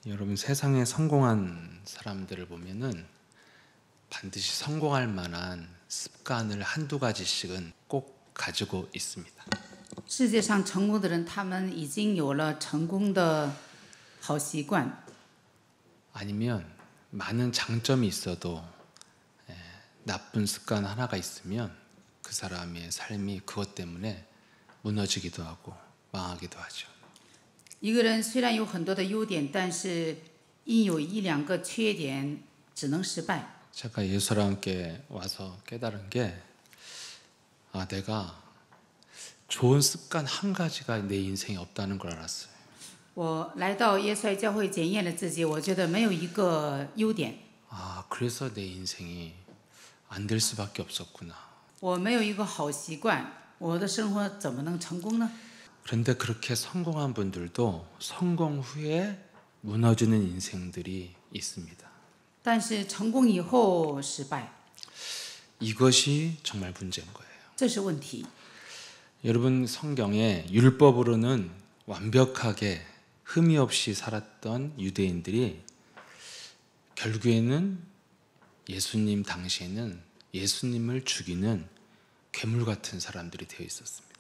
여러분 세상에 성공한 사람들을 보면은 반드시 성공할 만한 습관을 한두 가지씩은 꼭 가지고 있습니다. 世界上成功的人，他们已经有了成功的好习惯， 아니면 많은 장점이 있어도 나쁜 습관 하나가 있으면 그 사람의 삶이 그것 때문에 무너지기도 하고 망하기도 하죠. 一个人虽然有很多的优点，但是因有一两个缺点，只能失败。 제가 예수랑 함께 와서 깨달은 게 내가 좋은 습관 한 가지가 내 인생에 없다는 걸 알았어요. 我来到耶稣爱教会检验了自己，我觉得没有一个优点， 그래서 내 인생이 안 될 수밖에 없었구나. 我没有一个好习惯，我的生活怎么能成功呢？ 그런데 그렇게 성공한 분들도 성공 후에 무너지는 인생들이 있습니다. 但是成功以后失败， 이것이 정말 문제인 거예요. 这是问题。 여러분 성경에 율법으로는 완벽하게 흠이 없이 살았던 유대인들이 결국에는 예수님 당시에는 예수님을 죽이는 괴물 같은 사람들이 되어 있었습니다.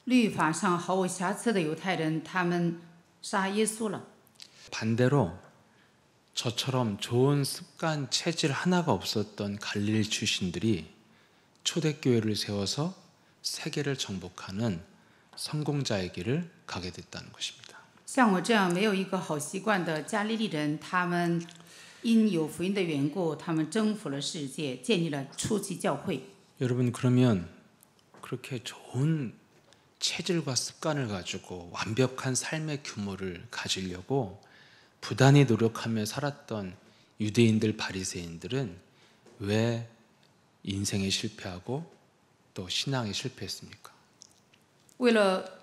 律法上毫无瑕疵的犹太人，他们杀耶稣了。 반대로 저처럼 좋은 습관 체질 하나가 없었던 갈릴리 출신들이 초대교회를 세워서 세계를 정복하는 성공자의 길을 가게 됐다는 것입니다. 像我这样没有一个好习惯的加利利人，他们因有福音的缘故，他们征服了世界，建立了初期教会。 여러분 그러면 그렇게 좋은 체질과 습관을 가지고 완벽한 삶의 규모를 가지려고 부단히 노력하며 살았던 유대인들 바리새인들은 왜 인생에 실패하고 또 신앙에 실패했습니까? 为了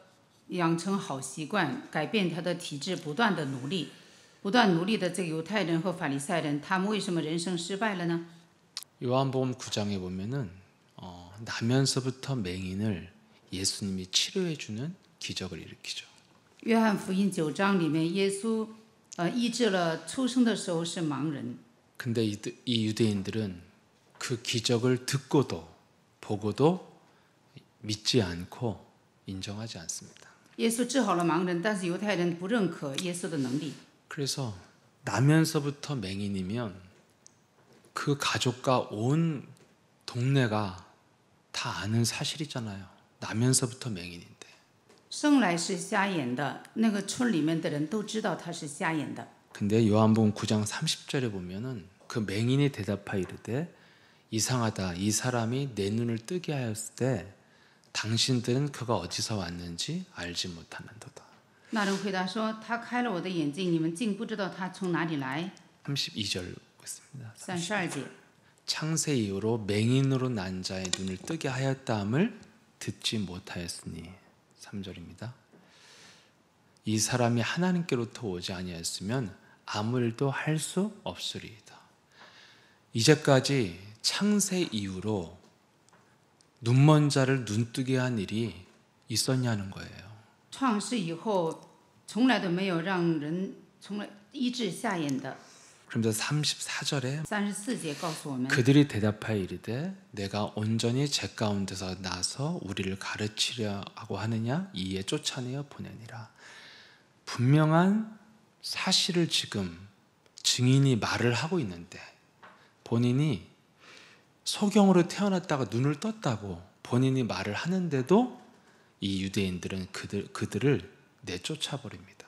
养成好习惯，改变他的体质，不断的努力，不断努力的这个犹太人和法利赛人，他们为什么人生失败了呢？ 요한복음 9장에 보면은 나면서부터 맹인을 예수님이 치료해 주는 기적을 일으키죠. 约翰福音9章里面，耶稣医治了出生的时候是盲人， 근데 이 유대인들은 그 기적을 듣고도 보고도 믿지 않고 인정하지 않습니다. 耶稣治好了盲人，但是犹太人不认可耶稣的能力。 그래서 나면서부터 맹인이면 그 가족과 온 동네가 다 아는 사실이잖아요. 나면서부터 맹인인데. 生来是瞎眼的，那个村里面的人都知道他是瞎眼的。 근데 요한복음 9장 30절에 보면은 그 맹인이 대답하여 이르되 이상하다. 이 사람이 내 눈을 뜨게 하였을 때 당신들은 그가 어디서 왔는지 알지 못하는도다. 那人回答说：“他开了我的眼睛，你们竟不知道他从哪里来。 32절 보겠습니다. ”32节， 창세 이후로 맹인으로 난 자의 눈을 뜨게 하였다함을 듣지 못하였으니 3절입니다. 이 사람이 하나님께로부터 오지 아니하였으면 아무 일도 할 수 없으리이다. 이제까지 창세 이후로 눈먼 자를 눈뜨게 한 일이 있었냐는 거예요. 创世以后，从来都没有让人从来医治瞎眼的。 그러면서 34절에 34节告诉我们， 그들이 대답하여 이르되 내가 온전히 제 가운데서 나서 우리를 가르치려 하고 하느냐 이에 쫓아내어 보내니라. 분명한 사실을 지금 증인이 말을 하고 있는데 본인이 소경으로 태어났다가 눈을 떴다고 본인이 말을 하는데도 이 유대인들은 그들을 내쫓아 버립니다.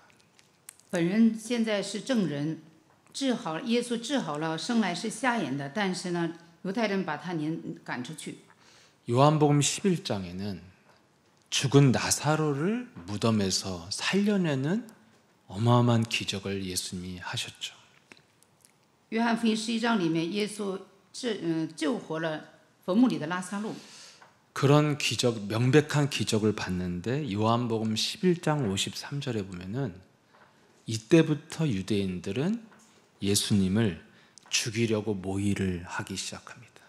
本人现在是证人，治好耶稣治好了生来是瞎眼的，但是呢，犹太人把他赶出去。 요한복음 11장에는 죽은 나사로를 무덤에서 살려내는 어마어마한 기적을 예수님이 하셨죠. 约翰福音11章里面，耶稣救活了坟墓里的拉撒路。 그런 기적, 명백한 기적을 봤는데 요한복음 11장 53절에 보면은 이때부터 유대인들은 예수님을 죽이려고 모의를 하기 시작합니다.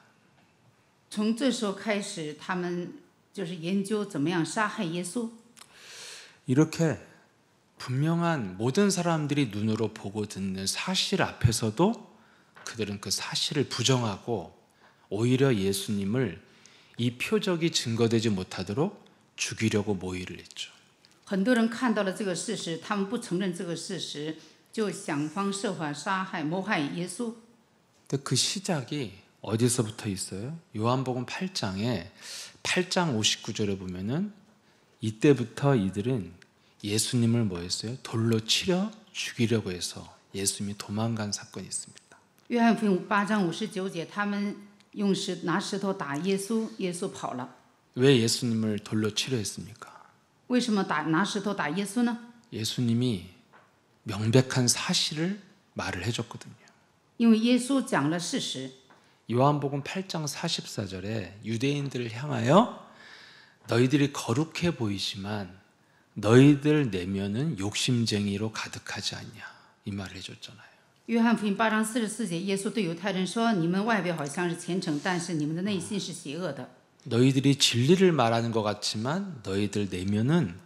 从这时候开始，他们就是研究怎么样杀害耶稣。 이렇게 분명한 모든 사람들이 눈으로 보고 듣는 사실 앞에서도 그들은 그 사실을 부정하고 오히려 예수님을 이 표적이 증거되지 못하도록 죽이려고 모의를 했죠. 很多人看到了这个事实，他们不承认这个事实，就想方设法杀害、谋害耶稣。 근데 그 시작이 어디서부터 있어요? 요한복음 8장 59절에 보면은 이때부터 이들은 예수님을 뭐 했어요? 돌로 치려 죽이려고 해서 예수님이 도망간 사건이 있습니다. 约翰福音8章59节，他们拿石头打耶稣，耶稣跑了。 왜 예수님을 돌로 치려 했습니까? 为什么拿石头打耶稣呢？ 예수님이 명백한 사실을 말을 해줬거든요. 因为耶稣讲了事实。 요한복음 8장 44절에 유대인들을 향하여 너희들이 거룩해 보이지만 너희들 내면은 욕심쟁이로 가득하지 않냐 이 말을 해줬잖아요. 约翰福音8章44节，耶稣对犹太人说：“你们外表好像是虔诚，但是你们的内心是邪恶的。 너희들이 진리를 말하는 것 같지만 너희들 내면은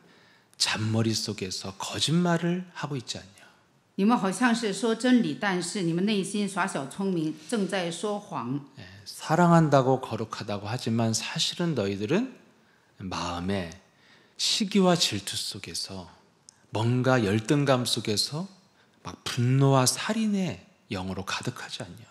잔머리 속에서 거짓말을 하고 있지 않냐. 你们好像是说真理，但是你们内心耍小聪明，正在说谎。 사랑한다고 거룩하다고 하지만 사실은 너희들은 마음에 시기와 질투 속에서 뭔가 열등감 속에서 막 분노와 살인의 영으로 가득하지 않냐.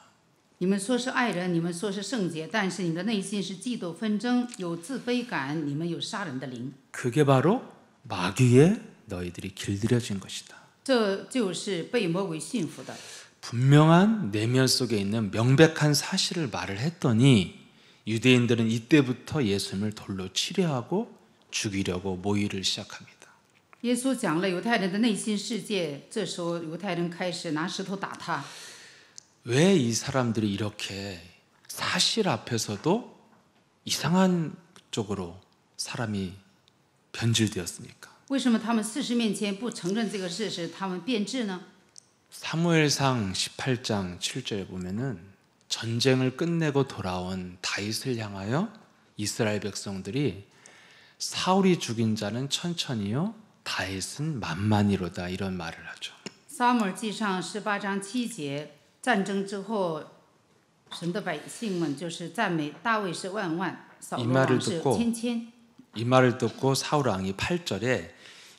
你们说是爱人，你们说是圣洁，但是你们的内心是嫉妒纷争，有自卑感，你们有杀人的灵。 그게 바로 마귀에 너희들이 길들여진 것이다. 这就是被魔鬼驯服的。 분명한 내면 속에 있는 명백한 사실을 말을 했더니 유대인들은 이때부터 예수님을 돌로 치려하고 죽이려고 모의를 시작합니다. 耶稣讲了犹太人的内心世界，这时候犹太人开始拿石头打他。 왜 이 사람들이 이렇게 사실 앞에서도 이상한 쪽으로 사람이 변질되었습니까? 为什么他们事实面前不承认这个事实，他们变质呢？ 사무엘상 18장 7절에 보면은 전쟁을 끝내고 돌아온 다윗을 향하여 이스라엘 백성들이 사울이 죽인 자는 천천히요 다윗은 만만히로다 이런 말을 하죠. 撒母耳记上18章7节，战争之后，神的百姓们就是赞美大卫是万万，扫罗王是千千。 이 말을 듣고 사울 왕이 8절에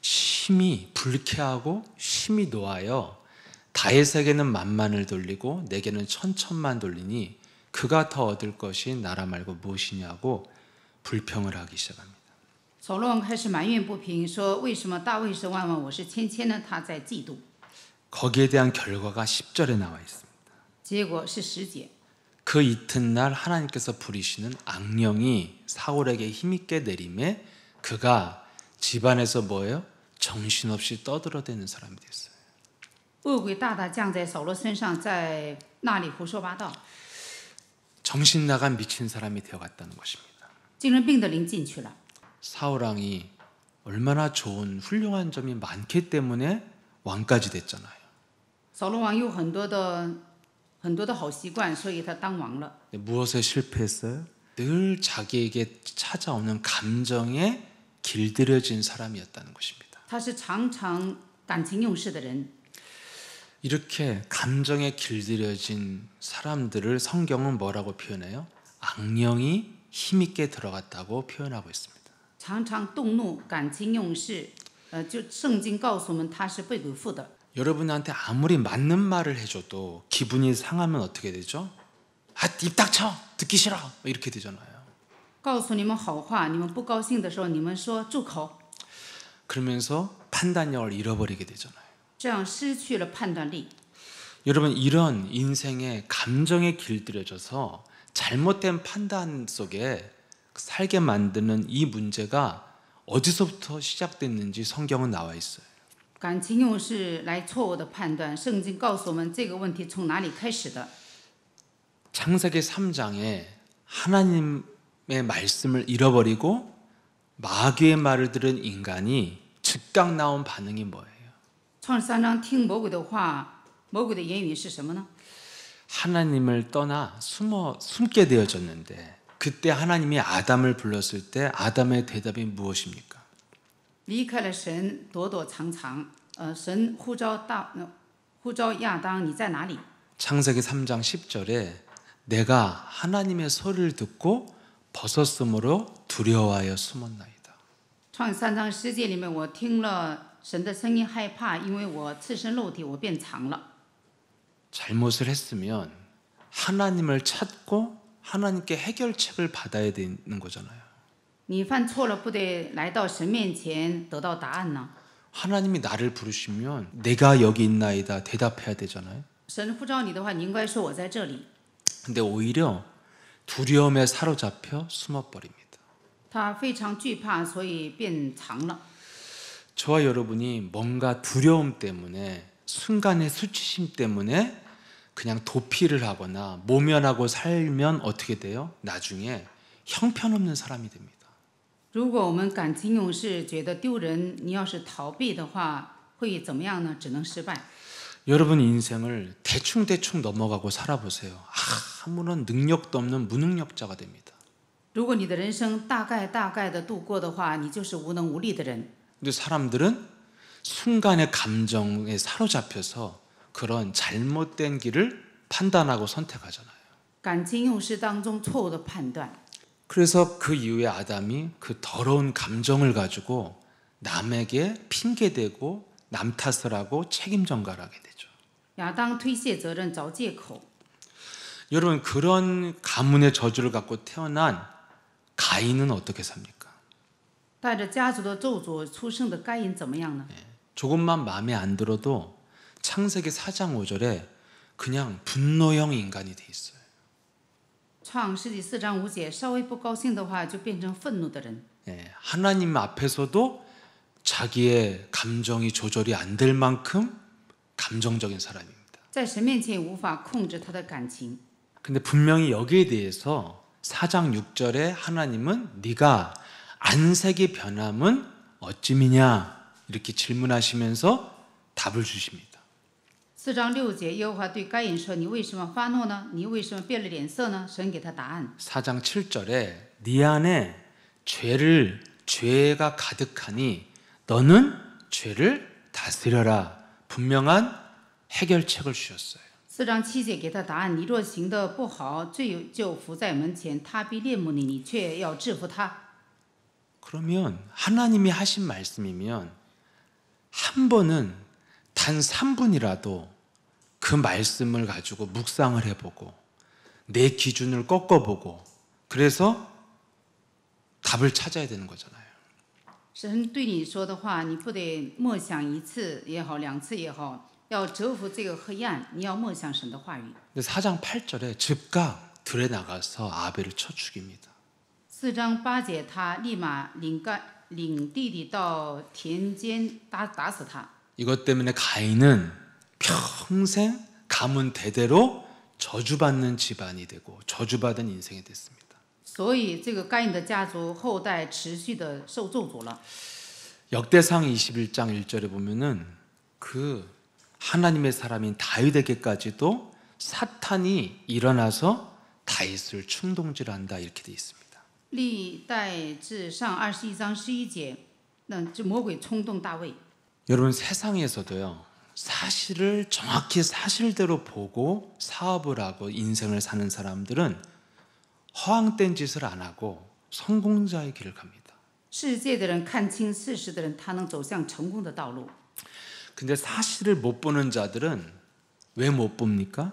심히 불쾌하고 심히 노하여 다윗에게는 만만을 돌리고 내게는 천천만 돌리니 그가 더 얻을 것이 나라 말고 무엇이냐고 불평을 하기 시작합니다. 扫罗王开始埋怨不平，说为什么大卫是万万，我是千千呢？他在嫉妒。 거기에 대한 결과가 10절에 나와 있습니다. 结果是10节。 그 이튿날 하나님께서 부리시는 악령이 사울에게 힘있게 내림에 그가 집안에서 뭐예요? 정신없이 떠들어대는 사람이 됐어요. 恶鬼大大降在扫罗身上，在那里胡说八道， 정신 나간 미친 사람이 되어갔다는 것입니다. 精神病的灵进去了。 사울 왕이 얼마나 좋은 훌륭한 점이 많기 때문에 왕까지 됐잖아요. 扫罗王有很多的好习惯，所以他当王了。 무엇에 실패했어요? 늘 자기에게 찾아오는 감정에 길들여진 사람이었다는 것입니다. 他是常常感情用事的人。 이렇게 감정에 길들여진 사람들을 성경은 뭐라고 표현해요? 악령이 힘있게 들어갔다고 표현하고 있습니다. 常常动怒、感情用事，就圣经告诉我们他是被鬼附的。 여러분한테 아무리 맞는 말을 해줘도 기분이 상하면 어떻게 되죠? 아, 입 닥쳐! 듣기 싫어! 이렇게 되잖아요. 告诉你们好话，你们不高兴的时候，你们说住口， 그러면서 판단력을 잃어버리게 되잖아요. 这样失去了判断力。 여러분 이런 인생의 감정에 길들여져서 잘못된 판단 속에 살게 만드는 이 문제가 어디서부터 시작됐는지 성경은 나와 있어요. 感情用事来错误的判断，圣经告诉我们这个问题从哪里开始的。 창세기 3장에 하나님의 말씀을 잃어버리고 마귀의 말을 들은 인간이 즉각 나온 반응이 뭐예요? 创世3章听魔鬼的话，魔鬼的言语是什么呢？ 하나님을 떠나 숨게 되어졌는데 그때 하나님이 아담을 불렀을 때 아담의 대답이 무엇입니까? 离开了神，躲躲藏藏。神呼召亚当，你在哪里？ 창세기 3장 10절에 내가 하나님의 소리를 듣고 벗었으므로 두려워하여 숨었나이다. 创3章10节里面，我听了神的声音，害怕，因为我赤身肉体，我便藏了。 잘못을 했으면 하나님을 찾고 하나님께 해결책을 받아야 되는 거잖아요. 你犯错了，不得来到神面前得到答案呢？ 하나님이 나를 부르시면 내가 여기 있나이다 대답해야 되잖아요. 神呼召你的话，你应该说我在这里。 근데 오히려 두려움에 사로잡혀 숨어버립니다. 他非常惧怕，所以便藏了。 저와 여러분이 뭔가 두려움 때문에 순간의 수치심 때문에 그냥 도피를 하거나 모면하고 살면 어떻게 돼요? 나중에 형편없는 사람이 됩니다. 如果我们感情用事，觉得丢人，你要是逃避的话，会怎么样呢？只能失败。 여러분 인생을 대충대충 넘어가고 살아보세요. 아무런 능력도 없는 무능력자가 됩니다. 如果你的人生大概的度过的话，你就是无能无力的人。 근데 사람들은 순간의 감정에 사로잡혀서 그런 잘못된 길을 판단하고 선택하잖아요. 感情用事当中错误的判断， 그래서 그 이후에 아담이 그 더러운 감정을 가지고 남에게 핑계대고 남 탓을 하고 책임 전가를 하게 되죠. 亚当推卸责任，找借口。 여러분 그런 가문의 저주를 갖고 태어난 가인은 어떻게 삽니까? 带着家族的咒诅出生的该隐怎么样呢？ 조금만 마음에 안 들어도 창세기 4장 5절에 그냥 분노형 인간이 돼 있어요. 创世纪4章5节，稍微不高兴的话，就变成愤怒的人。 하나님 앞에서도 자기의 감정이 조절이 안 될 만큼 감정적인 사람입니다. 在神面前无法控制他的感情。 근데 분명히 여기에 대해서 4장 6절에 하나님은 네가 안색이 변함은 어찌미냐 이렇게 질문하시면서 답을 주십니다. 4章6节，耶和华对该隐说：“你为什么发怒呢？你为什么变了脸色呢？”神给他答案。 4장 7절에 네 안에 죄가 가득하니 너는 죄를 다스려라. 분명한 해결책을 주셨어요. 4章7节给他答案：“你若行得不好，罪就伏在门前，他必恋慕你，你却要制服他。” 그러면 하나님이 하신 말씀이면 한 번은 단 3분이라도 그 말씀을 가지고 묵상을 해보고 내 기준을 꺾어보고 그래서 답을 찾아야 되는 거잖아요. 神对你说的话，你不得默想1次也好，2次也好，要折服这个黑暗，你要默想神的话语。 근데 4장 8절에 즉각 들에 나가서 아벨을 쳐 죽입니다. 4章8节，他立马领弟弟到田间打死他。 이것 때문에 가인은 평생 가문 대대로 저주받는 집안이 되고 저주받은 인생이 됐습니다. 所以这个该隐的家族后代持续的受咒诅了。 역대상 21장 1절에 보면은 그 하나님의 사람인 다윗에게까지도 사탄이 일어나서 다윗을 충동질한다 이렇게 돼 있습니다. 历代志上21章11节，那这魔鬼冲动大卫。 여러분 세상에서도요. 사실을 정확히 사실대로 보고 사업을 하고 인생을 사는 사람들은 허황된 짓을 안 하고 성공자의 길을 갑니다. 世界的人看清事实的人，他能走向成功的道路。 근데 사실을 못 보는 자들은 왜 못 봅니까?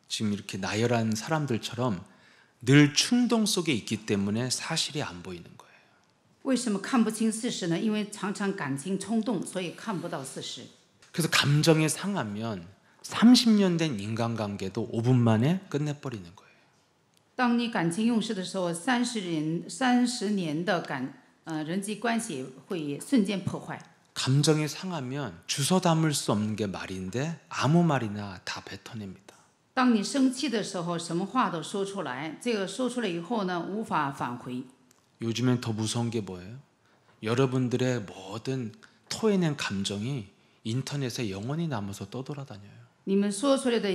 지금 이렇게 나열한 사람들처럼 늘 충동 속에 있기 때문에 사실이 안 보이는 거예요. 为什么看不清事实呢？因为常常感情冲动，所以看不到事实。 그래서 감정이 상하면 30년 된 인간관계도 5분 만에 끝내버리는 거예요. 当你感情用事的时候，30年的人际关系会瞬间破坏。 감정이 상하면 주워 담을 수 없는 게 말인데 아무 말이나 다 뱉어냅니다. 当你生气的时候，什么话都说出来，这个说出来以后呢，无法返回。 요즘엔 더 무서운 게 뭐예요? 여러분들의 모든 토해낸 감정이 인터넷에 영원히 남아서 떠돌아다녀요. 你们说出来的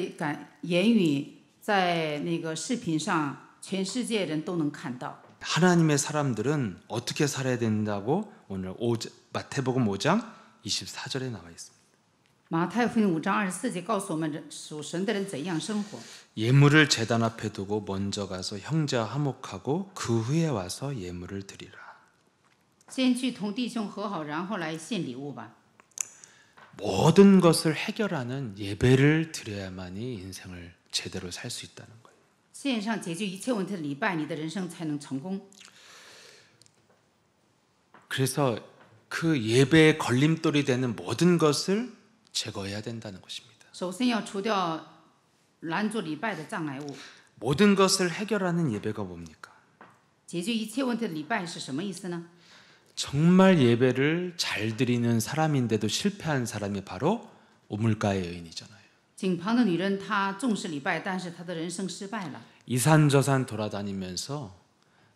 言语，在那个视频上，全世界人都能看到。 하나님의 사람들은 어떻게 살아야 된다고 오늘 마태복음 5장 24절에 나와 있습니다. 马太福音5章24节告诉我们，属神的人怎样生活。 예물을 제단 앞에 두고 먼저 가서 형제와 화목하고 그 후에 와서 예물을 드리라. 先去同弟兄和好，然后来献礼物吧。 모든 것을 해결하는 예배를 드려야만이 인생을 제대로 살 수 있다는 거예요. 献上解决一切问题的礼拜，你的人生才能成功。 그래서 그 예배의 걸림돌이 되는 모든 것을 제거해야 된다는 것입니다. 首先要除掉拦阻礼拜的障碍物。 모든 것을 해결하는 예배가 뭡니까? 解决一切问题的礼拜是什么意思呢？ 정말 예배를 잘 드리는 사람인데도 실패한 사람이 바로 우물가의 여인이잖아요. 井旁的女人，她重视礼拜，但是她的人生失败了。 이산저산 돌아다니면서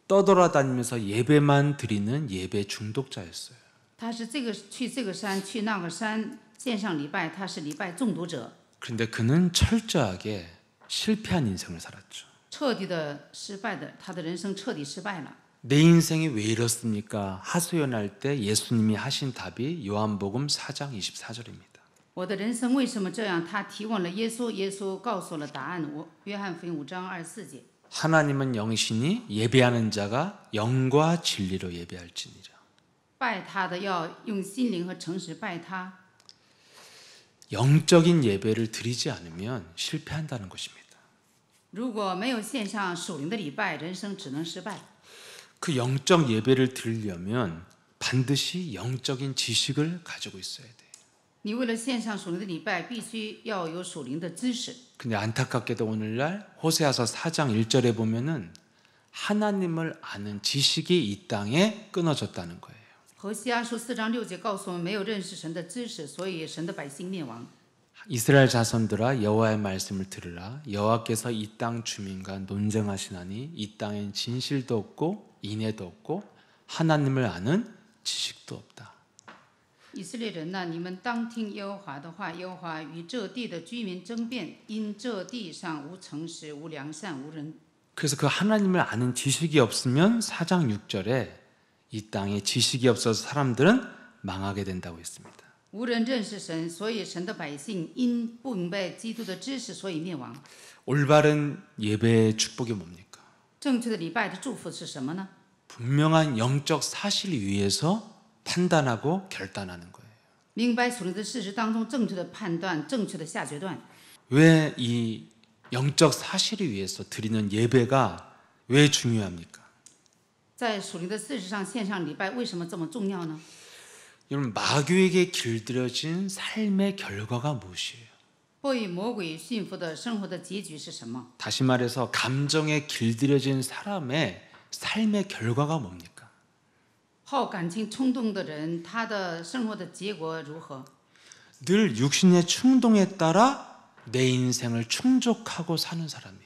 떠돌아다니면서 예배만 드리는 예배 중독자였어요. 她是去这个山，去那个山，献上礼拜，她是礼拜中毒者， 그런데 그는 철저하게 실패한 인생을 살았죠. 彻底的失败的，她的人生彻底失败了。 내 인생이 왜 이렇습니까? 하소연할 때 예수님이 하신 답이 요한복음 4장 24절입니다. 我的人生为什么这样？他提问了耶稣，耶稣告诉了答案。约翰福音5章24节。 하나님은 영이시니 예배하는 자가 영과 진리로 예배할지니라. 拜他的要用心灵和诚实拜他。 영적인 예배를 드리지 않으면 실패한다는 것입니다. 如果没有献上属灵的礼拜，人生只能失败。 그 영적 예배를 드리려면 반드시 영적인 지식을 가지고 있어야 돼요. 你为了献上属灵的礼拜，必须要有属灵的知识。 근데 안타깝게도 오늘날 호세아서 4장 1절에 보면은 하나님을 아는 지식이 이 땅에 끊어졌다는 거예요. 何西阿书4章6节告诉我们，没有认识神的知识，所以神的百姓灭亡。 이스라엘 자손들아 여호와의 말씀을 들으라. 여호와께서 이 땅 주민과 논쟁하시나니 이 땅엔 진실도 없고 인애도 없고 하나님을 아는 지식도 없다. 以色列人呐，你们当听耶和华的话。耶和华与这地的居民争辩，因这地上无诚实、无良善、无人。 그래서 그 하나님을 아는 지식이 없으면 4장 6절에 이 땅에 지식이 없어서 사람들은 망하게 된다고 했습니다. 无人认识神，所以神的百姓因不明白基督的知识，所以灭亡。 올바른 예배의 축복이 뭡니까? 正确的礼拜的祝福是什么呢？ 분명한 영적 사실 위에서 판단하고 결단하는 거예요. 明白属灵的事实当中正确的判断，正确的下决断。 왜 이 영적 사실을 위해서 드리는 예배가 왜 중요합니까? 在属灵的事实上献上礼拜，为什么这么重要呢？ 여러분 마귀에게 길들여진 삶의 결과가 무엇이에요? 被魔鬼驯服的生活的结局是什么？ 다시 말해서 감정에 길들여진 사람의 삶의 결과가 뭡니까? 好感情冲动的人，他的生活的结果如何？ 늘 육신의 충동에 따라 내 인생을 충족하고 사는 사람이에요.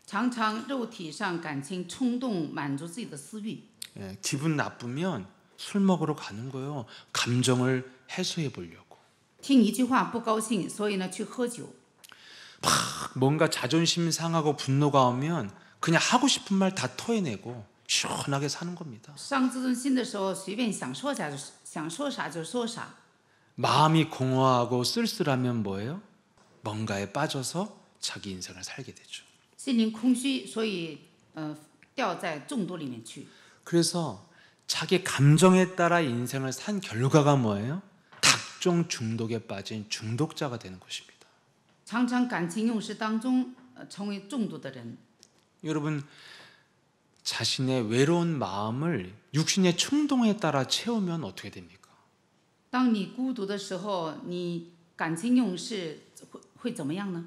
常常肉体上感情冲动，满足自己的私欲。 예, 기분 나쁘면 술 먹으러 가는 거예요. 감정을 해소해 보려고. 听一句话不高兴，所以呢去喝酒。 뭔가 자존심 상하고 분노가 오면 그냥 하고 싶은 말 다 토해내고 시원하게 사는 겁니다. 伤自尊心的时候，随便想说啥就说啥。 마음이 공허하고 쓸쓸하면 뭐예요? 뭔가에 빠져서 자기 인생을 살게 되죠. 心灵空虚，所以掉在中毒里面去。 그래서 자기 감정에 따라 인생을 산 결과가 뭐예요? 각종 중독에 빠진 중독자가 되는 것입니다. 常常感情用事当中，成为中毒的人。 여러분 자신의 외로운 마음을 육신의 충동에 따라 채우면 어떻게 됩니까? 当你孤独的时候，你感情用事会怎么样呢？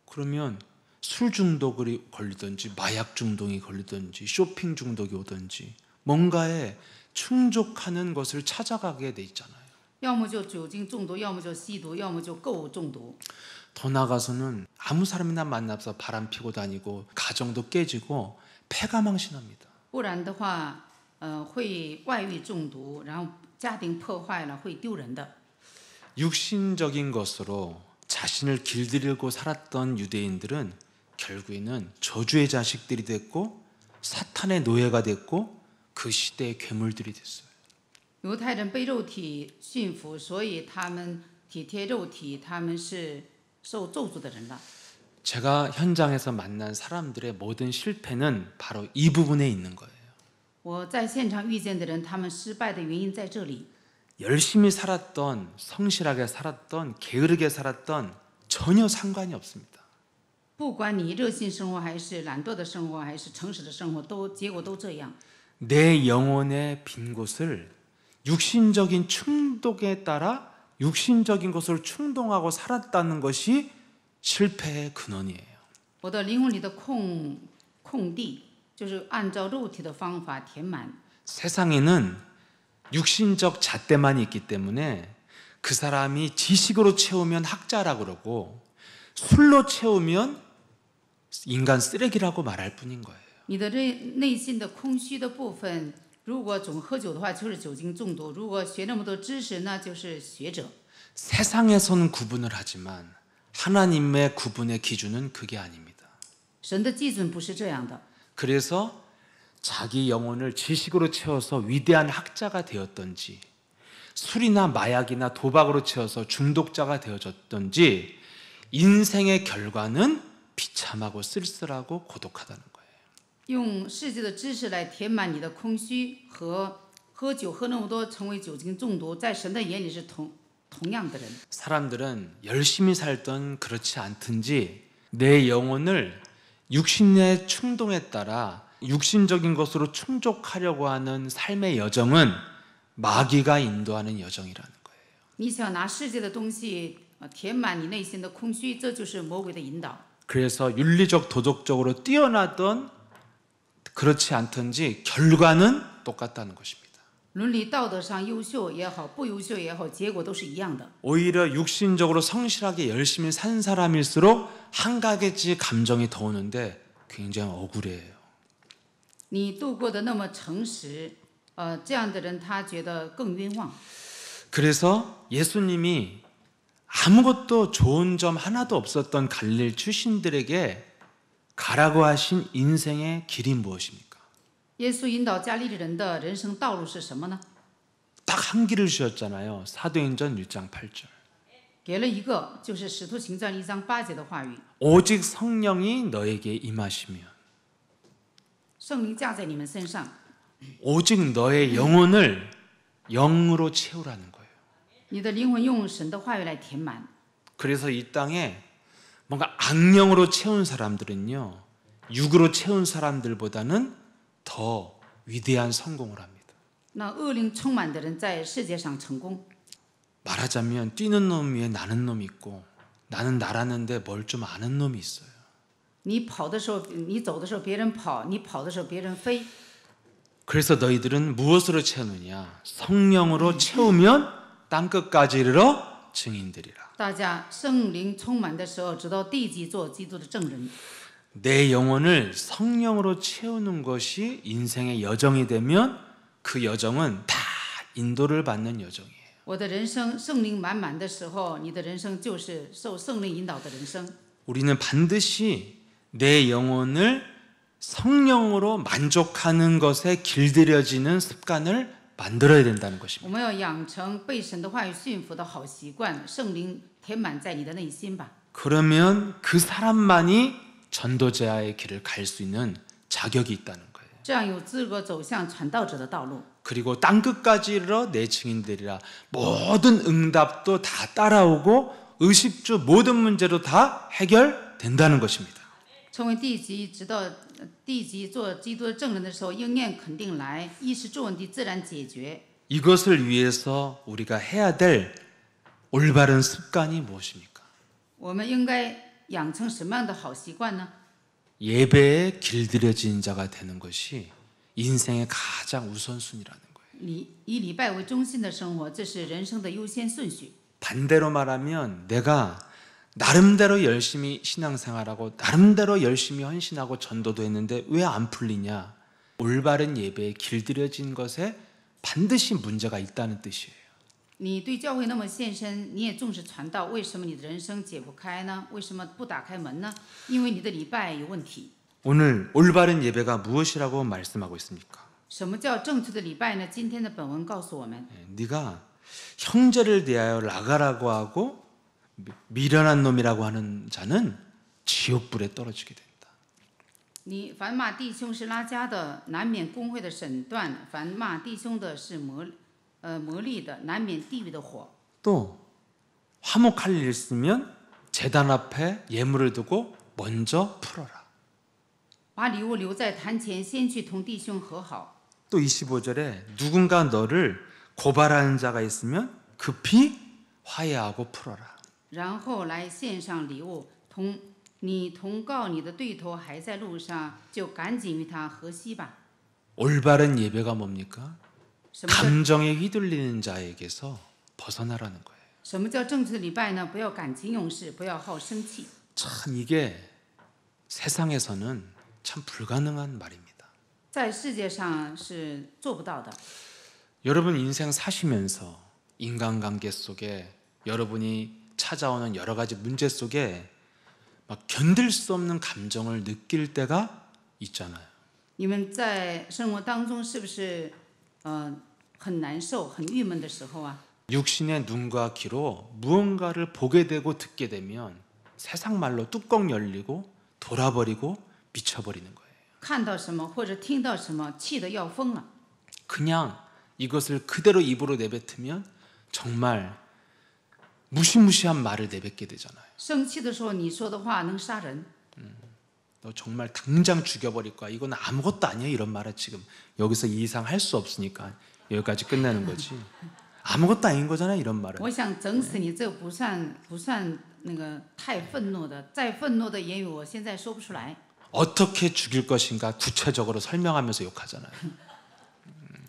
그러면 술 중독이 걸리든지 마약 중독이 걸리든지 쇼핑 중독이 오든지 뭔가에 충족하는 것을 찾아가게 돼 있잖아요. 要么就酒精中毒，要么就吸毒，要么就购物中毒。 더 나가서는 아무 사람이나 만나서 바람 피고 다니고 가정도 깨지고 패가망신합니다. 不然的话，会外遇中毒，然后家庭破坏了，会丢人的。 육신적인 것으로 자신을 길들이고 살았던 유대인들은 결국에는 저주의 자식들이 됐고 사탄의 노예가 됐고 그 시대의 괴물들이 됐어요. 犹太人被肉体驯服，所以他们体贴肉体，他们是受咒诅的人了。 제가 현장에서 만난 사람들의 모든 실패는 바로 이 부분에 있는 거예요. 我在现场遇见的人，他们失败的原因在这里。 열심히 살았던, 성실하게 살았던, 게으르게 살았던 전혀 상관이 없습니다. 不管你热心生活还是懒惰的生活，还是诚实的生活，结果都这样。 내 영혼의 빈 곳을 육신적인 충동에 따라 육신적인 것을 충동하고 살았다는 것이 실패의 근원이에요. 我的灵魂里的空地，就是按照肉体的方法填满。 세상에는 육신적 잣대만 있기 때문에 그 사람이 지식으로 채우면 학자라고 그러고 술로 채우면 인간 쓰레기라고 말할 뿐인 거예요. 你的内心的空虚的部分，如果总喝酒的话，就是酒精中毒；如果学那么多知识，那就是学者。 세상에서는 구분을 하지만 하나님의 구분의 기준은 그게 아닙니다. 神的基准不是这样的。 그래서 자기 영혼을 지식으로 채워서 위대한 학자가 되었던지 술이나 마약이나 도박으로 채워서 중독자가 되어졌던지 인생의 결과는 비참하고 쓸쓸하고 고독하다는 거예요. 用世界的知识来填满你的空虚，和喝酒喝那么多成为酒精中毒，在神的眼里是同样的人。 사람들은 열심히 살던 그렇지 않든지 내 영혼을 육신의 충동에 따라 육신적인 것으로 충족하려고 하는 삶의 여정은 마귀가 인도하는 여정이라는 거예요. 你想拿世界的东西填满你内心的空虚，这就是魔鬼的引导。 그래서 윤리적 도덕적으로 뛰어나던 그렇지 않든지 결과는 똑같다는 것입니다. 伦理道德上优秀也好，不优秀也好，结果都是一样的。 오히려 육신적으로 성실하게 열심히 산 사람일수록 한 가지 감정이 더 오는데 굉장히 억울해요. 你度过的那么诚实，这样的人他觉得更冤枉。 그래서 예수님이 아무것도 좋은 점 하나도 없었던 갈릴리 출신들에게 가라고 하신 인생의 길이 무엇입니까? 耶稣引导加利利人的人生道路是什么呢？ 딱 한 길을 주셨잖아요. 사도행전 1장 8절. 给了一个，就是使徒行传1章8节的话语： 오직 성령이 너에게 임하시면 圣灵驾在你们身上， 오직 너의 영혼을 영으로 채우라는 거예요. 你的灵魂用神的话语来填满。 그래서 이 땅에 뭔가 악령으로 채운 사람들은요, 육으로 채운 사람들보다는 더 위대한 성공을 합니다. 那恶灵充满的人在世界上成功。 말하자면 뛰는 놈 위에 나는 놈이 있고 나는 날았는데 뭘 좀 아는 놈이 있어요. 你跑的时候，你走的时候别人跑，你跑的时候别人飞。 그래서 너희들은 무엇으로 채우느냐? 성령으로 채우면 땅끝까지 이르러 증인들이라. 大家圣灵充满的时候，直到地极做基督的证人。 내 영혼을 성령으로 채우는 것이 인생의 여정이 되면 그 여정은 다 인도를 받는 여정이에요. 我的人生圣灵满满的时候，你的人生就是受圣灵引导的人生。 우리는 반드시 내 영혼을 성령으로 만족하는 것에 길들여지는 습관을 만들어야 된다는 我 것입니다. 们要养成被神的话语驯服的好习惯，圣灵填满在你的内心吧。 그러면 그 사람만이 전도자의 길을 갈 수 있는 자격이 있다는 거예요. 这样有资格走向传道者的道路。 그리고 땅끝까지 이르러 내 증인들이라. 모든 응답도 다 따라오고 의식주 모든 문제도 다 해결된다는 것입니다. 成为地级，直到地级做基督的证人的时候，应验肯定来，衣食住问题自然解决。 이것을 위해서 우리가 해야 될 올바른 습관이 무엇입니까? 我们应该养成什么样的好习惯呢？ 예배에 길들여진 자가 되는 것이 인생의 가장 우선순위라는 거예요. 以礼拜为中心的生活，这是人生的优先顺序。 반대로 말하면 내가 나름대로 열심히 신앙생활하고 나름대로 열심히 헌신하고 전도도 했는데 왜 안 풀리냐? 올바른 예배에 길들여진 것에 반드시 문제가 있다는 뜻이에요. 你对教会那么献身，你也重视传道，为什么你的人生解不开呢？为什么不打开门呢？因为你的礼拜有问题。 오늘 올바른 예배가 무엇이라고 말씀하고 있습니까? 什么叫正确的礼拜呢？今天的本文告诉我们， 네가 형제를 대하여 라가라고 하고 미련한 놈이라고 하는 자는 지옥불에 떨어지게 된다. 你凡骂弟兄是拉加的，难免公会的审断；凡骂弟兄的是魔力的，难免地狱的火。 또 화목할 일 있으면 제단 앞에 예물을 두고 먼저 풀어라. 把礼物留在坛前，先去同弟兄和好。 또 25절에 누군가 너를 고발하는 자가 있으면 급히 화해하고 풀어라. 然后来献上礼物，你同告你的对头还在路上，就赶紧与他和稀吧。 올바른 예배가 뭡니까? 什么叫 감정에 휘둘리는 자에게서 벗어나라는 거예요. 什么叫正确的礼拜呢？不要感情用事，不要好生气。 참 이게 세상에서는 참 불가능한 말입니다. 在世界上是做不到的。 여러분 인생 사시면서 인간관계 속에 여러분이 찾아오는 여러 가지 문제 속에 막 견딜 수 없는 감정을 느낄 때가 있잖아요. 你们在生活当中是不是很难受、很郁闷的时候啊？ 육신의 눈과 귀로 무언가를 보게 되고 듣게 되면 세상 말로 뚜껑 열리고 돌아버리고 미쳐버리는 거예요. 看到什么或者听到什么，气得要疯了。 그냥 이것을 그대로 입으로 내뱉으면 정말 무시무시한 말을 내뱉게 되잖아요. 生气的时候，你说的话能杀人。 너 정말 당장 죽여버릴 거야. 이건 아무것도 아니야. 이런 말을 지금 여기서 이상 할 수 없으니까 여기까지 끝내는 거지. 아무것도 아닌 거잖아. 이런 말은. 我想整死你，这不算那个太愤怒的，再愤怒的言语，我现在说不出来。 어떻게 죽일 것인가 구체적으로 설명하면서 욕하잖아요.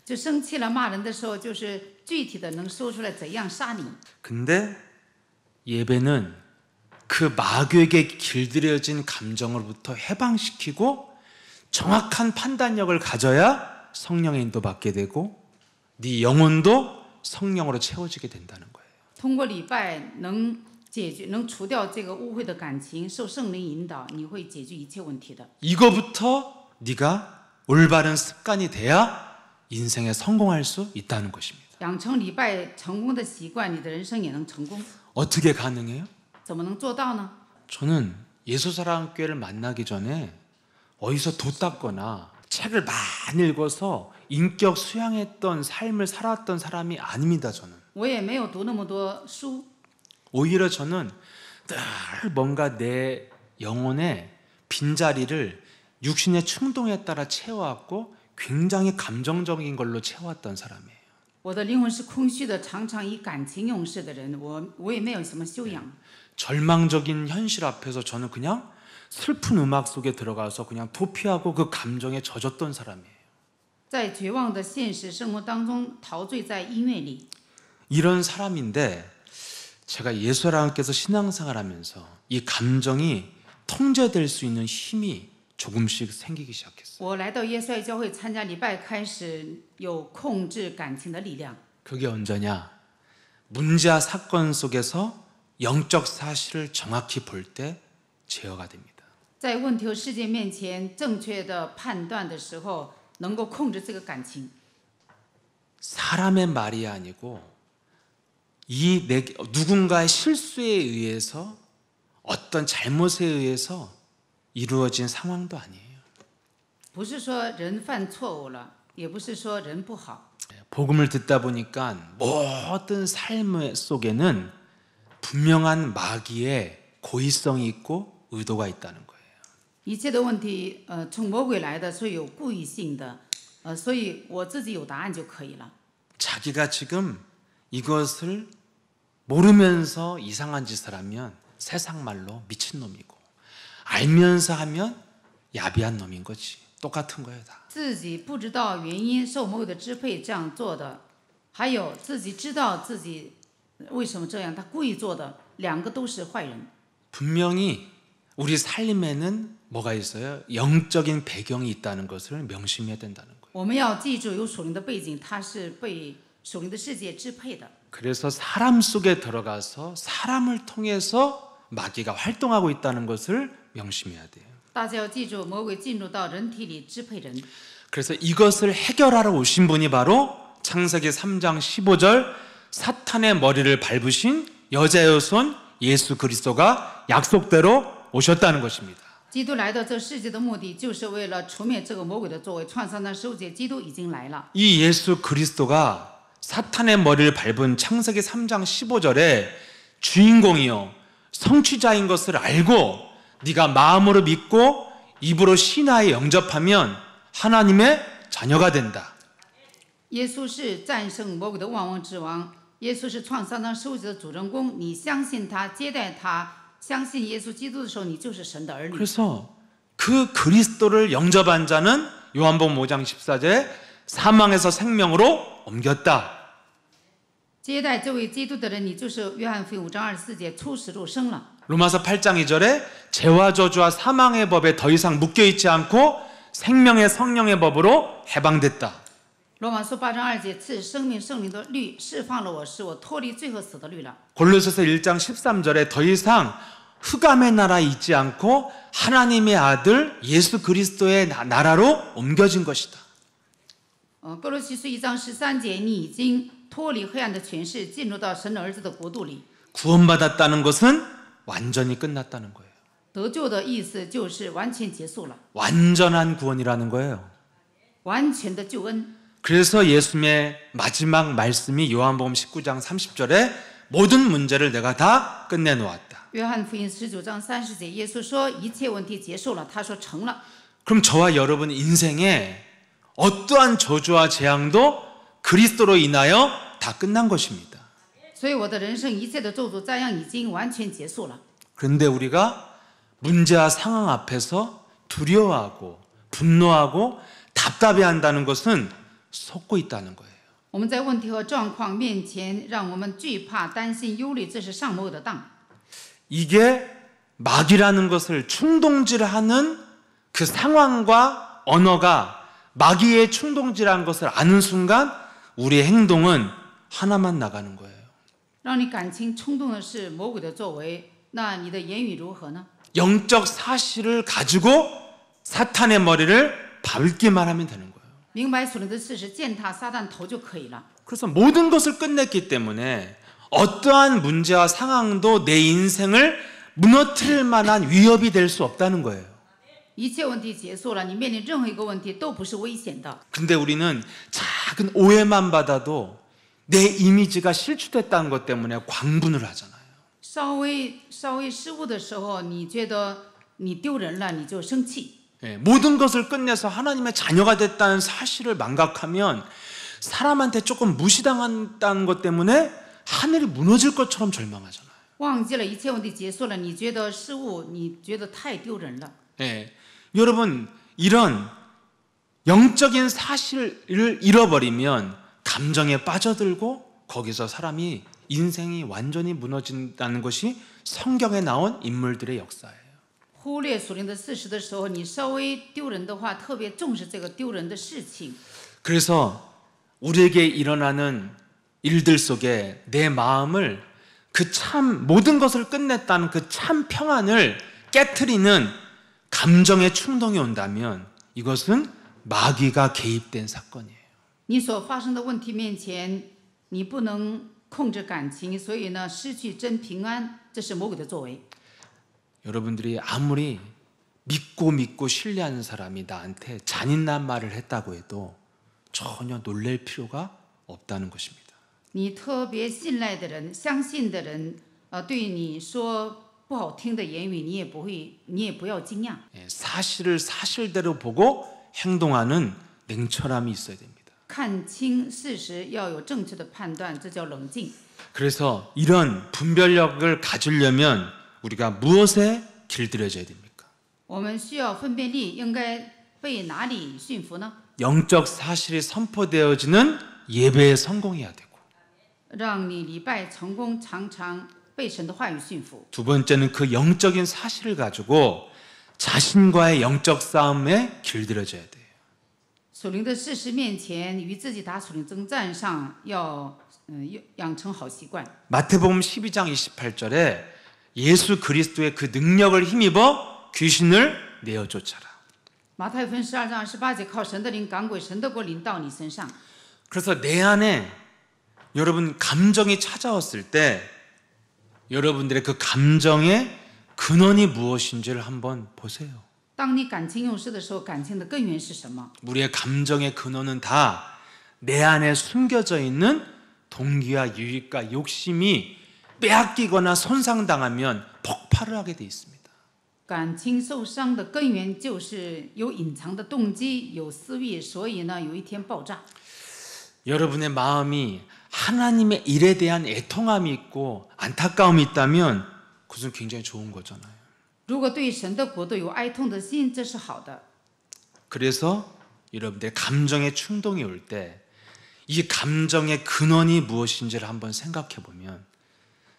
就生气了骂人的时候，就是具体的能说出来怎样杀你。 근데 예배는 그 마귀에게 길들여진 감정으로부터 해방시키고 정확한 판단력을 가져야 성령의 인도받게 되고 네 영혼도 성령으로 채워지게 된다는 거예요. 通过礼拜能除掉这个污秽的感情，受圣灵引导，你会解决一切问题的。 이거부터 네가 올바른 습관이 돼야 인생에 성공할 수 있다는 것입니다. 养成礼拜成功的习惯，你的人生也能成功。 어떻게 가능해요? 怎么能做到呢？ 저는 예수사랑교회를 만나기 전에 어디서 도 닦거나 책을 많이 읽어서 인격 수양했던 삶을 살았던 사람이 아닙니다. 저는 我也没有读那么多书， 오히려 저는 늘 뭔가 내 영혼의 빈자리를 육신의 충동에 따라 채워왔고 굉장히 감정적인 걸로 채워왔던 사람이에요. 我的灵魂是空虚的，常常以感情用事的人，我也没有什么修养。 절망적인 현실 앞에서 저는 그냥 슬픈 음악 속에 들어가서 그냥 도피하고 그 감정에 젖었던 사람이에요. 在绝望的现实生活当中，陶醉在音乐里。 이런 사람인데 제가 예수랑께서 신앙생활하면서 이 감정이 통제될 수 있는 힘이 조금씩 생기기 시작했어요. 我来到耶稣爱教会参加礼拜，开始有控制感情的力量。 그게 언제냐? 문제와 사건 속에서 영적 사실을 정확히 볼 때 제어가 됩니다. 在问题和事件面前正确的判断的时候，能够控制这个感情。 사람의 말이 아니고 누군가의 실수에 의해서 어떤 잘못에 의해서 이루어진 상황도 아니에요. 不是说人犯错误了，也不是说人不好。 복음을 듣다 보니까 모든 삶 속에는 분명한 마귀의 고의성이 있고 의도가 있다는 거예요. 一切的问题，从魔鬼来的，所以有故意性的，所以我自己有答案就可以了。 자기가 지금 이것을 모르면서 이상한 짓을 하면 세상 말로 미친놈이고 알면서 하면 야비한 놈인 거지. 똑같은 거예요 다. 自己不知道原因受魔鬼的支配这样做的，还有自己知道自己为什么这样，他故意做的，两个都是坏人。 분명히 우리 삶에는 뭐가 있어요? 영적인 배경이 있다는 것을 명심해야 된다는 거예요. 我们要记住有属灵的背景，它是被属灵的世界支配的。 그래서 사람 속에 들어가서 사람을 통해서 마귀가 활동하고 있다는 것을 명심해야 돼요. 大家要记住，魔鬼进入到人体里支配人。 그래서 이것을 해결하러 오신 분이 바로 창세기 3장 15절 사탄의 머리를 밟으신 여자의 손 예수 그리스도가 약속대로 오셨다는 것입니다. 基督来到这世界的目的，就是为了除灭这个魔鬼的作为。创造那世界，基督已经来了。 이 예수 그리스도가 사탄의 머리를 밟은 창세기 3장 15절에 주인공이요 성취자인 것을 알고 네가 마음으로 믿고 입으로 신하에 영접하면 하나님의 자녀가 된다. 耶稣是战胜魔鬼的万王之王，耶稣是创造那世界的主人公。你相信他，接待他，相信耶稣基督的时候，你就是神的儿女。 그래서 그 그리스도를 영접한 자는 요한복음 5장 14절에 사망에서 생명으로 옮겼다. 接待这位基督的人，你就是约翰福音5章24节出死入生了。 로마서 8장 2절에 죄와 저주와 사망의 법에 더 이상 묶여있지 않고 생명의 성령의 법으로 해방됐다. 罗马书8章2节，赐生命圣灵的律释放了我，使我脱离罪和死的律了。 골로새서 1장 13절에 더 이상 흑암의 나라에 있지 않고 하나님의 아들 예수 그리스도의 나라로 옮겨진 것이다. 哥罗西书1章13节，你已经脱离黑暗的权势，进入到神的儿子的国度里。 구원받았다는 것은 완전히 끝났다는 거예요. 得救的意思就是完全结束了， 완전한 구원이라는 거예요. 完全的救恩。 그래서 예수님의 마지막 말씀이 요한복음 19장 30절에 모든 문제를 내가 다 끝내놓았다. 约翰福音19章30节，耶稣说一切问题结束了，他说成了。 그럼 저와 여러분 인생에 어떠한 저주와 재앙도 그리스도로 인하여 다 끝난 것입니다. 所以我的人生一切的咒诅灾殃已经完全结束了。 그런데 우리가 문제와 상황 앞에서 두려워하고 분노하고 답답해한다는 것은 속고 있다는 거예요. 我们在问题和状况面前，让我们惧怕、担心、忧虑，这是上魔的当。 이게 마귀라는 것을 충동질하는 그 상황과 언어가 마귀의 충동질한 것을 아는 순간 우리의 행동은 하나만 나가는 거예요. 让你感情冲动的是魔鬼的作为，那你的言语如何呢？ 영적 사실을 가지고 사탄의 머리를 밟기만 하면 되는 거예요. 明白属灵的事实，践踏撒旦头就可以了。 그래서 모든 것을 끝냈기 때문에 어떠한 문제와 상황도 내 인생을 무너뜨릴 만한 위협이 될 수 없다는 거예요. 一切问题结束了，你面临任何一个问题都不是危险的。 근데 우리는 작은 오해만 받아도 내 이미지가 실추됐다는 것 때문에 광분을 하잖아요. 稍微失误的时候，你觉得你丢人了，你就生气。 모든 것을 끝내서 하나님의 자녀가 됐다는 사실을 망각하면 사람한테 조금 무시당한다는 것 때문에 하늘이 무너질 것처럼 절망하잖아요. 忘记了一切问题结束了，你觉得失误，你觉得太丢人了。 여러분 이런 영적인 사실을 잃어버리면 감정에 빠져들고 거기서 사람이 인생이 완전히 무너진다는 것이 성경에 나온 인물들의 역사예요. 忽略属灵的事实的时候，你稍微丢人的话，特别重视这个丢人的事情。 그래서 우리에게 일어나는 일들 속에 내 마음을 그 참 모든 것을 끝냈다는 그 참 평안을 깨트리는 감정의 충동이 온다면 이것은 마귀가 개입된 사건이에요. 你所发生的问题面前，你不能控制感情，所以呢，失去真平安，这是魔鬼的作为。 여러분들이 아무리 믿고 신뢰하는 사람이 나한테 잔인한 말을 했다고 해도 전혀 놀랄 필요가 없다는 것입니다. 你特别信赖的人、相信的人，对你说不好听的言语，你也不要惊讶。 사실을 사실대로 보고 행동하는 냉철함이 있어야 됩니다. 看清事实，要有正确的判断，这叫冷静。 그래서 이런 분별력을 가지려면 우리가 무엇에 길들여져야 됩니까? 我们需要分辨力，应该被哪里驯服呢？ 영적 사실이 선포되어지는 예배에 성공해야 되고 让你礼拜成功，常常被神的话语驯服。 두 번째는 그 영적인 사실을 가지고 자신과의 영적 싸움에 길들여져야 돼요. 属灵的事实面前，与自己打属灵征战上，要养成好习惯。 마태복음 12장 28절에 예수 그리스도의 그 능력을 힘입어 귀신을 내어 쫓아라. 马太福音12章28节，靠神的灵赶鬼，神的国临到你身上。 그래서 내 안에 여러분 감정이 찾아왔을 때 여러분들의 그 감정의 근원이 무엇인지를 한번 보세요. 当你感情用事的时候，感情的根源是什么？ 우리의 감정의 근원은 다 내 안에 숨겨져 있는 동기와 유익과 욕심이 빼앗기거나 손상당하면 폭발을 하게 돼 있습니다. 感情受伤的根源就是有隐藏的动机，有私欲，所以呢，有一天爆炸。 여러분의 마음이 하나님의 일에 대한 애통함이 있고 안타까움이 있다면 그것은 굉장히 좋은 거잖아요. 如果对神的国度有哀痛的心，这是好的。 그래서 여러분들의 감정의 충동이 올 때 이 감정의 근원이 무엇인지를 한번 생각해 보면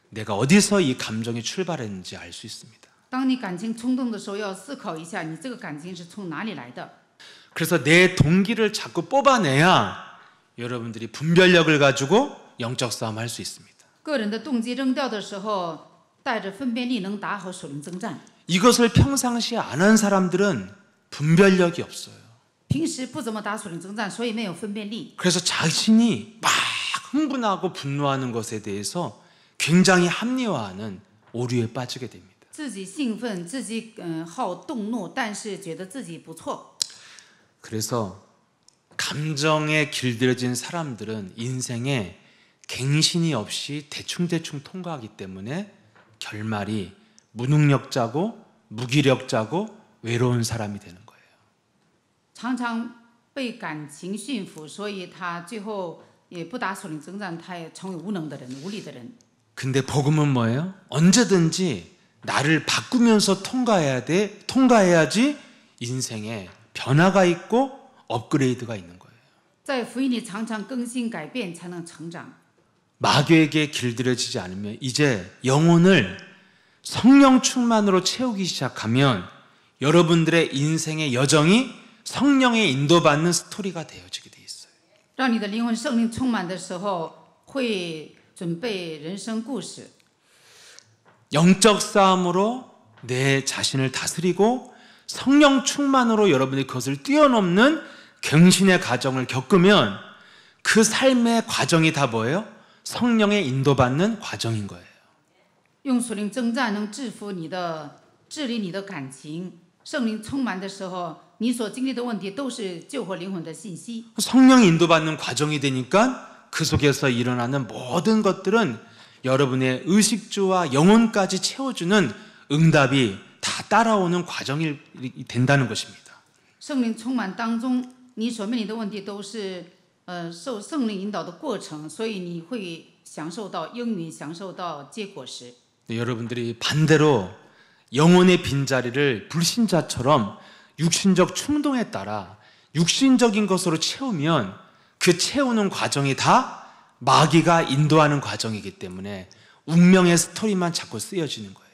내가 어디서 이 감정이 출발했는지 알 수 있습니다. 当你感情冲动的时候，要思考一下，你这个感情是从哪里来的。 그래서 내 동기를 자꾸 뽑아내야 여러분들이 분별력을 가지고 영적 싸움 할 수 있습니다. 个人的动机扔掉的时候，带着分辨力能打好属灵征战。 이것을 평상시에 안 한 사람들은 분별력이 없어요. 平时不怎么打属灵征战，所以没有分辨力。 그래서 자신이 막 흥분하고 분노하는 것에 대해서 굉장히 합리화하는 오류에 빠지게 됩니다. 自己兴奋，自己好动怒，但是觉得自己不错。 그래서 감정에 길들여진 사람들은 인생에 갱신이 없이 대충대충 통과하기 때문에 결말이 무능력자고 무기력자고 외로운 사람이 되는 거예요. 常常被感情驯服，所以他最后也不打属灵征战，他也成为无能的人、无力的人。 근데 복음은 뭐예요? 언제든지 나를 바꾸면서 통과해야지 인생에 변화가 있고 업그레이드가 있는 거예요. 在福音里常常更新改变，才能成长。 마귀에게 길들여지지 않으면 이제 영혼을 성령 충만으로 채우기 시작하면 여러분들의 인생의 여정이 성령의 인도받는 스토리가 되어지게 돼 있어요. 让你的灵魂圣灵充满的时候，会准备人生故事。 영적 싸움으로 내 자신을 다스리고 성령 충만으로 여러분이 그것을 뛰어넘는 갱신의 과정을 겪으면 그 삶의 과정이 다 뭐예요? 성령의 인도받는 과정인 거예요. 用属灵征战能制服你的、治理你的感情。圣灵充满的时候，你所经历的问题都是救活灵魂的信息。 성령 인도받는 과정이 되니까 그 속에서 일어나는 모든 것들은 여러분의 의식주와 영혼까지 채워주는 응답이 다 따라오는 과정이 된다는 것입니다. 圣灵充满当中，你所面临的问题都是受圣灵引导的过程，所以你会享受到应允，享受到结果实。 여러분들이 반대로 영혼의 빈자리를 불신자처럼 육신적 충동에 따라 육신적인 것으로 채우면 그 채우는 과정이 다 마귀가 인도하는 과정이기 때문에 운명의 스토리만 자꾸 쓰여지는 거예요.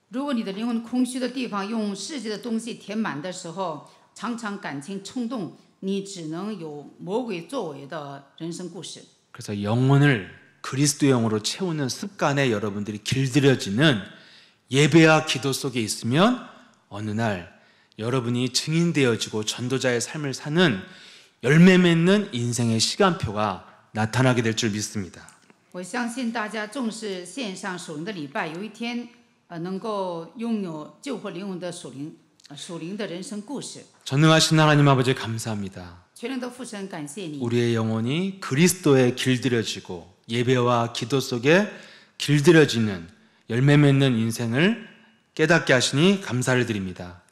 如果你的灵魂空虚的地方用世界的东西填满的时候，常常感情冲动，你只能有魔鬼作为的人生故事。 그래서 영혼을 그리스도의 영으로 채우는 습관에 여러분들이 길들여지는 예배와 기도 속에 있으면 어느 날 여러분이 증인되어지고 전도자의 삶을 사는 열매 맺는 인생의 시간표가 나타나게 될 줄 믿습니다. 我相信大家重视线上属灵的礼拜，有一天能够拥有救活灵魂的属灵的人生故事。 전능하신 하나님 아버지 감사합니다. 全能的父神，感谢你， 우리의 영혼이 그리스도에 길들여지고 예배와 기도 속에 길들여지는 열매 맺는 인생을 깨닫게 하시니 감사를 드립니다.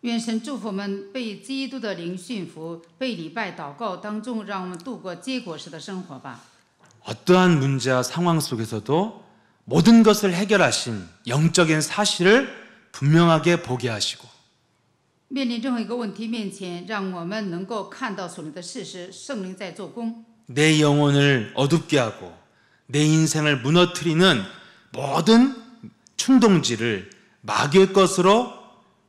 愿神祝福我们被基督的灵驯服，被礼拜祷告当中，让我们度过结果式的生活吧。 어떠한 문제와 상황 속에서도 모든 것을 해결하신 영적인 사실을 분명하게 보게 하시고 面临任何一个问题面前，让我们能够看到属灵的事实，圣灵在做工。 내 영혼을 어둡게 하고 내 인생을 무너뜨리는 모든 충동지를 마귀의 것으로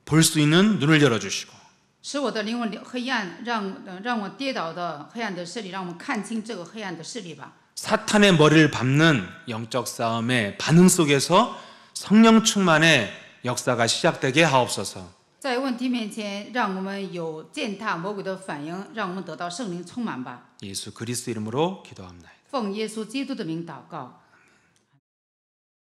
볼 수 있는 눈을 열어주시고 使我的灵魂黑暗，让我跌倒的黑暗的势力，让我们看清这个黑暗的势力吧。 사탄의 머리를 밟는 영적 싸움의 반응 속에서 성령 충만의 역사가 시작되게 하옵소서. 在问题面前，让我们有践踏魔鬼的反应，让我们得到圣灵充满吧。 예수 그리스도 이름으로 기도합니다. 奉耶稣基督的名祷告。